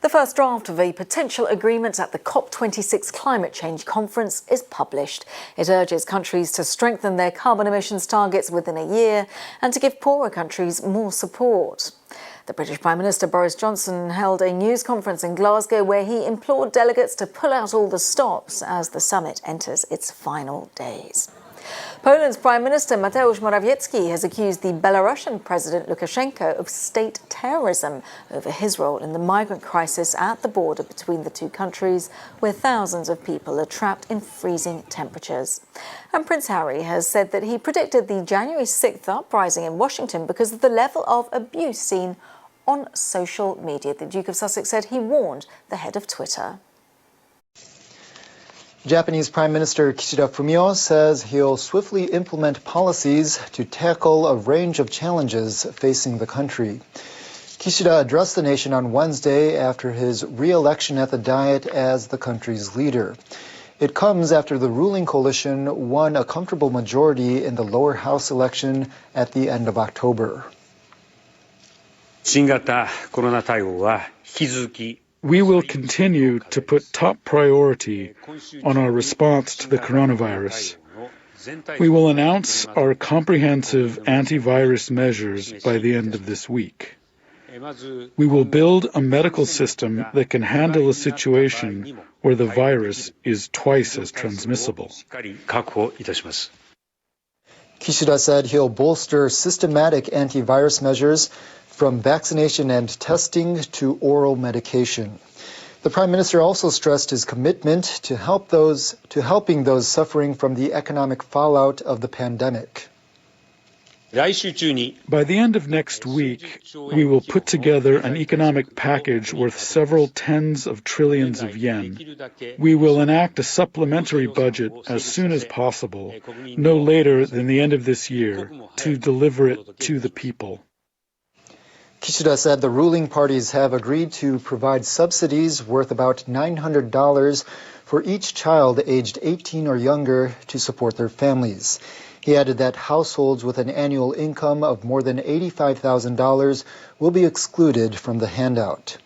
The first draft of a potential agreement at the COP26 climate change conference is published. It urges countries to strengthen their carbon emissions targets within a year and to give poorer countries more support. The British Prime Minister Boris Johnson held a news conference in Glasgow where he implored delegates to pull out all the stops as the summit enters its final days. Poland's Prime Minister Mateusz Morawiecki has accused the Belarusian President Lukashenko of state terrorism over his role in the migrant crisis at the border between the two countries, where thousands of people are trapped in freezing temperatures. And Prince Harry has said that he predicted the January 6th uprising in Washington because of the level of abuse seen on social media. The Duke of Sussex said he warned the head of Twitter. Japanese Prime Minister Kishida Fumio says he'll swiftly implement policies to tackle a range of challenges facing the country. Kishida addressed the nation on Wednesday after his re-election at the Diet as the country's leader. It comes after the ruling coalition won a comfortable majority in the lower house election at the end of October. We will continue to put top priority on our response to the coronavirus. We will announce our comprehensive antivirus measures by the end of this week. We will build a medical system that can handle a situation where the virus is twice as transmissible. Kishida said he'll bolster systematic antivirus measures from vaccination and testing to oral medication. The Prime Minister also stressed his commitment to helping those suffering from the economic fallout of the pandemic. By the end of next week, we will put together an economic package worth several tens of trillions of yen. We will enact a supplementary budget as soon as possible, no later than the end of this year, to deliver it to the people. Kishida said the ruling parties have agreed to provide subsidies worth about $900 for each child aged 18 or younger to support their families. He added that households with an annual income of more than $85,000 will be excluded from the handout.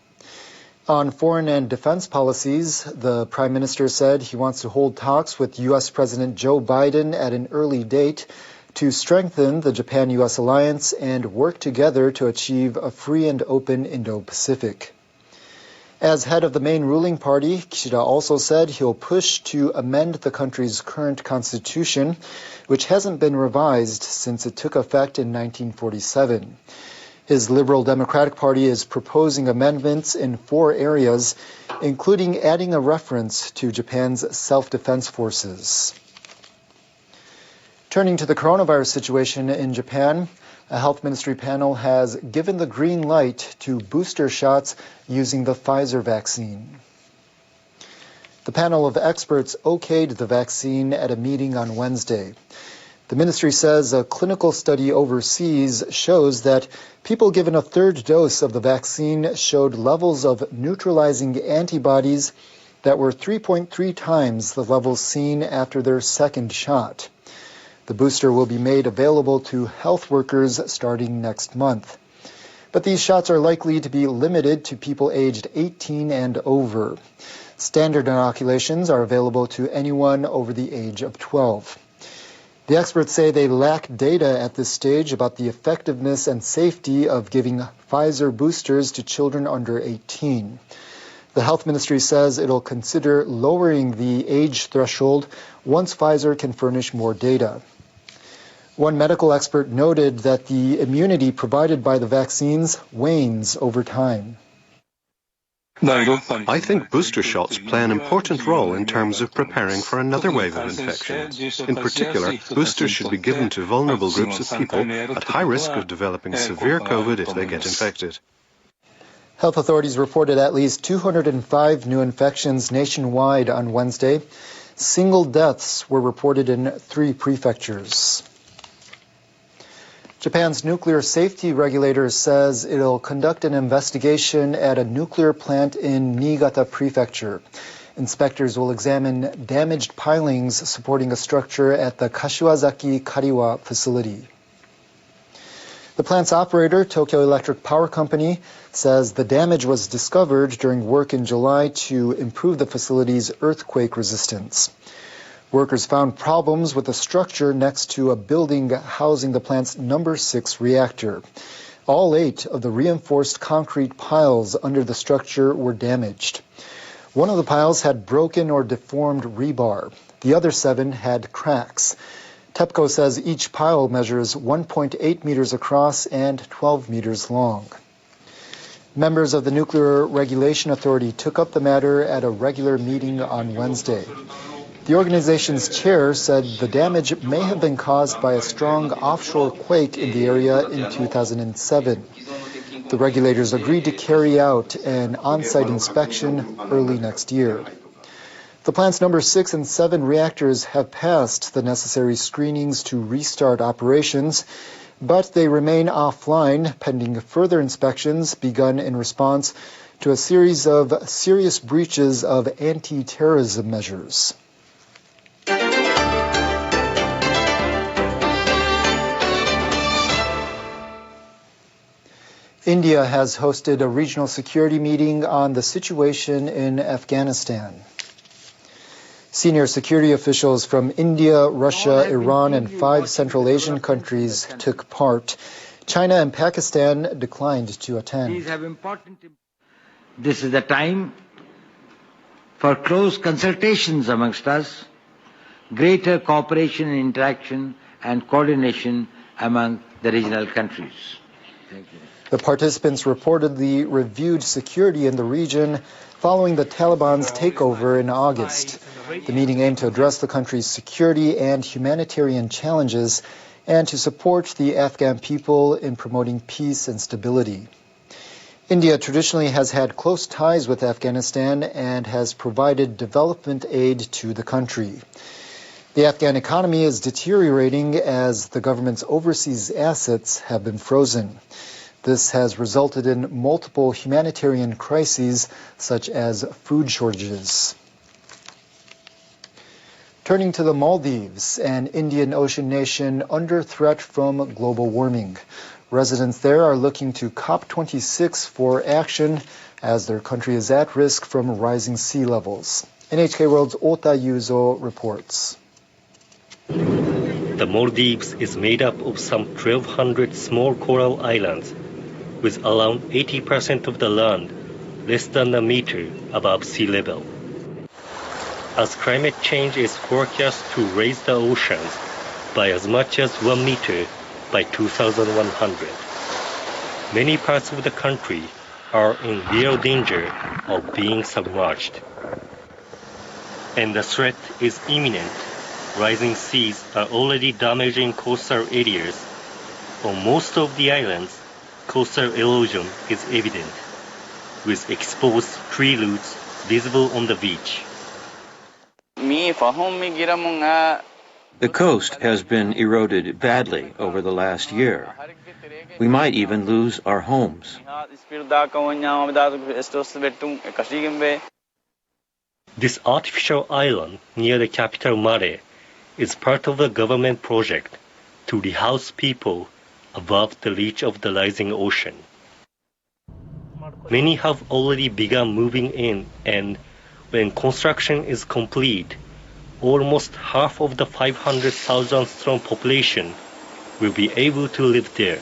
On foreign and defense policies, the Prime Minister said he wants to hold talks with U.S. President Joe Biden at an early date to strengthen the Japan-U.S. alliance and work together to achieve a free and open Indo-Pacific. As head of the main ruling party, Kishida also said he'll push to amend the country's current constitution, which hasn't been revised since it took effect in 1947. His Liberal Democratic Party is proposing amendments in 4 areas, including adding a reference to Japan's self-defense forces. Turning to the coronavirus situation in Japan, a health ministry panel has given the green light to booster shots using the Pfizer vaccine. The panel of experts okayed the vaccine at a meeting on Wednesday. The ministry says a clinical study overseas shows that people given a 3rd dose of the vaccine showed levels of neutralizing antibodies that were 3.3 times the levels seen after their 2nd shot. The booster will be made available to health workers starting next month. But these shots are likely to be limited to people aged 18 and over. Standard inoculations are available to anyone over the age of 12. The experts say they lack data at this stage about the effectiveness and safety of giving Pfizer boosters to children under 18. The health ministry says it'll consider lowering the age threshold once Pfizer can furnish more data. One medical expert noted that the immunity provided by the vaccines wanes over time. I think booster shots play an important role in terms of preparing for another wave of infections. In particular, boosters should be given to vulnerable groups of people at high risk of developing severe COVID if they get infected. Health authorities reported at least 205 new infections nationwide on Wednesday. Single deaths were reported in 3 prefectures. Japan's nuclear safety regulator says it'll conduct an investigation at a nuclear plant in Niigata Prefecture. Inspectors will examine damaged pilings supporting a structure at the Kashiwazaki Kariwa facility. The plant's operator, Tokyo Electric Power Company, says the damage was discovered during work in July to improve the facility's earthquake resistance. Workers found problems with the structure next to a building housing the plant's number 6 reactor. All 8 of the reinforced concrete piles under the structure were damaged. One of the piles had broken or deformed rebar. The other 7 had cracks. TEPCO says each pile measures 1.8 meters across and 12 meters long. Members of the Nuclear Regulation Authority took up the matter at a regular meeting on Wednesday. The organization's chair said the damage may have been caused by a strong offshore quake in the area in 2007. The regulators agreed to carry out an on-site inspection early next year. The plant's number 6 and 7 reactors have passed the necessary screenings to restart operations, but they remain offline pending further inspections begun in response to a series of serious breaches of anti-terrorism measures. India has hosted a regional security meeting on the situation in Afghanistan. Senior security officials from India, Russia, Iran, and 5 Central Asian countries took part. China and Pakistan declined to attend. This is the time for close consultations amongst us, greater cooperation and interaction and coordination among the regional countries. Thank you. The participants reportedly reviewed security in the region following the Taliban's takeover in August. The meeting aimed to address the country's security and humanitarian challenges and to support the Afghan people in promoting peace and stability. India traditionally has had close ties with Afghanistan and has provided development aid to the country. The Afghan economy is deteriorating as the government's overseas assets have been frozen. This has resulted in multiple humanitarian crises, such as food shortages. Turning to the Maldives, an Indian Ocean nation under threat from global warming. Residents there are looking to COP26 for action as their country is at risk from rising sea levels. NHK World's Ota Yuzo reports. The Maldives is made up of some 1,200 small coral islands, with around 80% of the land less than a meter above sea level. As climate change is forecast to raise the oceans by as much as 1 meter by 2100, many parts of the country are in real danger of being submerged. And the threat is imminent. Rising seas are already damaging coastal areas. On most of the islands, coastal erosion is evident, with exposed tree roots visible on the beach. The coast has been eroded badly over the last year. We might even lose our homes. This artificial island near the capital Male is part of a government project to rehouse people above the reach of the rising ocean. Many have already begun moving in, and when construction is complete, almost half of the 500,000 strong population will be able to live there.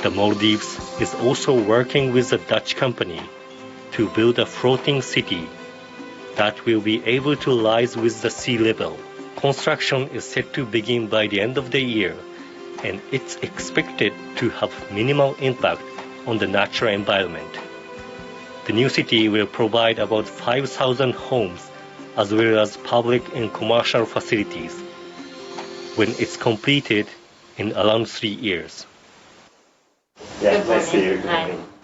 The Maldives is also working with a Dutch company to build a floating city that will be able to rise with the sea level. Construction is set to begin by the end of the year, and it's expected to have minimal impact on the natural environment. The new city will provide about 5,000 homes as well as public and commercial facilities when it's completed in around 3 years.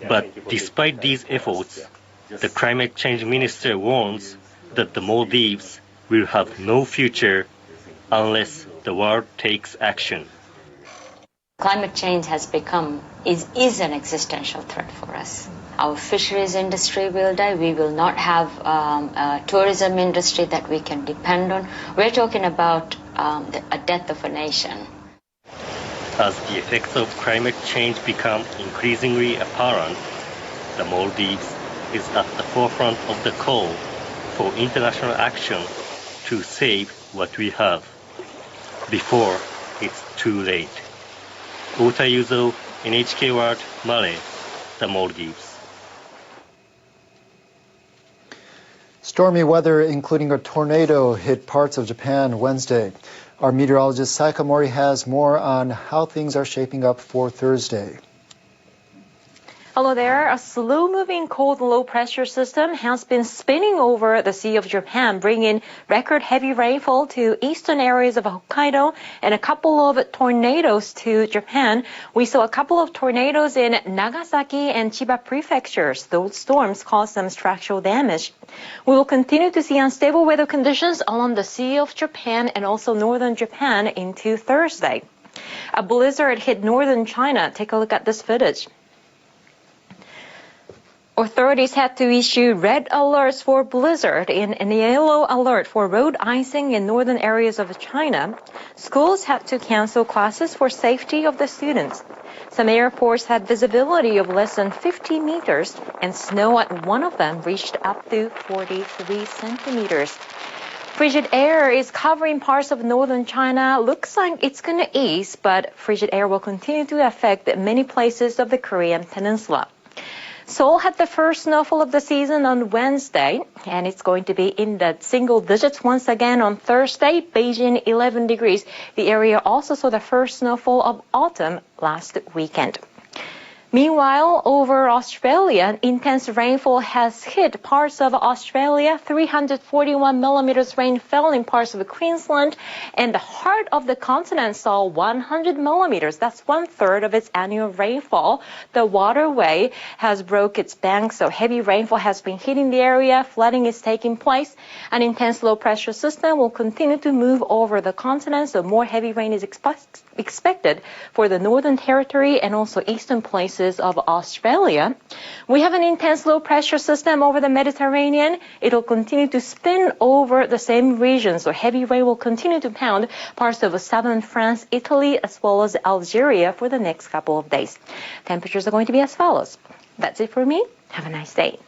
But despite these efforts, the climate change minister warns that the Maldives will have no future unless the world takes action. Climate change has become, is an existential threat for us. our fisheries industry will die. We will not have a tourism industry that we can depend on. We're talking about a death of a nation. As the effects of climate change become increasingly apparent, the Maldives is at the forefront of the call for international action to save what we have before it's too late. Ota Yuzo, NHK World, Male, the Maldives. Stormy weather, including a tornado, hit parts of Japan Wednesday. Our meteorologist Saika Mori has more on how things are shaping up for Thursday. Hello there. A slow-moving cold low-pressure system has been spinning over the Sea of Japan, bringing record heavy rainfall to eastern areas of Hokkaido and a couple of tornadoes to Japan. We saw a couple of tornadoes in Nagasaki and Chiba prefectures. Those storms caused some structural damage. We will continue to see unstable weather conditions along the Sea of Japan and also northern Japan into Thursday. A blizzard hit northern China. Take a look at this footage. Authorities had to issue red alerts for blizzard and a yellow alert for road icing in northern areas of China. Schools had to cancel classes for safety of the students. Some airports had visibility of less than 50 meters, and snow at one of them reached up to 43 centimeters. Frigid air is covering parts of northern China. Looks like it's going to ease, but frigid air will continue to affect many places of the Korean peninsula. Seoul had the first snowfall of the season on Wednesday, and it's going to be in the single digits once again on Thursday. Beijing 11 degrees. The area also saw the first snowfall of autumn last weekend. Meanwhile, over Australia, intense rainfall has hit parts of Australia. 341 millimeters rain fell in parts of Queensland, and the heart of the continent saw 100 millimeters. That's 1/3 of its annual rainfall. The waterway has broke its banks, so heavy rainfall has been hitting the area. Flooding is taking place. An intense low-pressure system will continue to move over the continent, so more heavy rain is expected for the Northern Territory and also eastern places of Australia. We have an intense low-pressure system over the Mediterranean. It will continue to spin over the same region, so heavy rain will continue to pound parts of southern France, Italy, as well as Algeria for the next couple of days. Temperatures are going to be as follows. That's it for me. Have a nice day.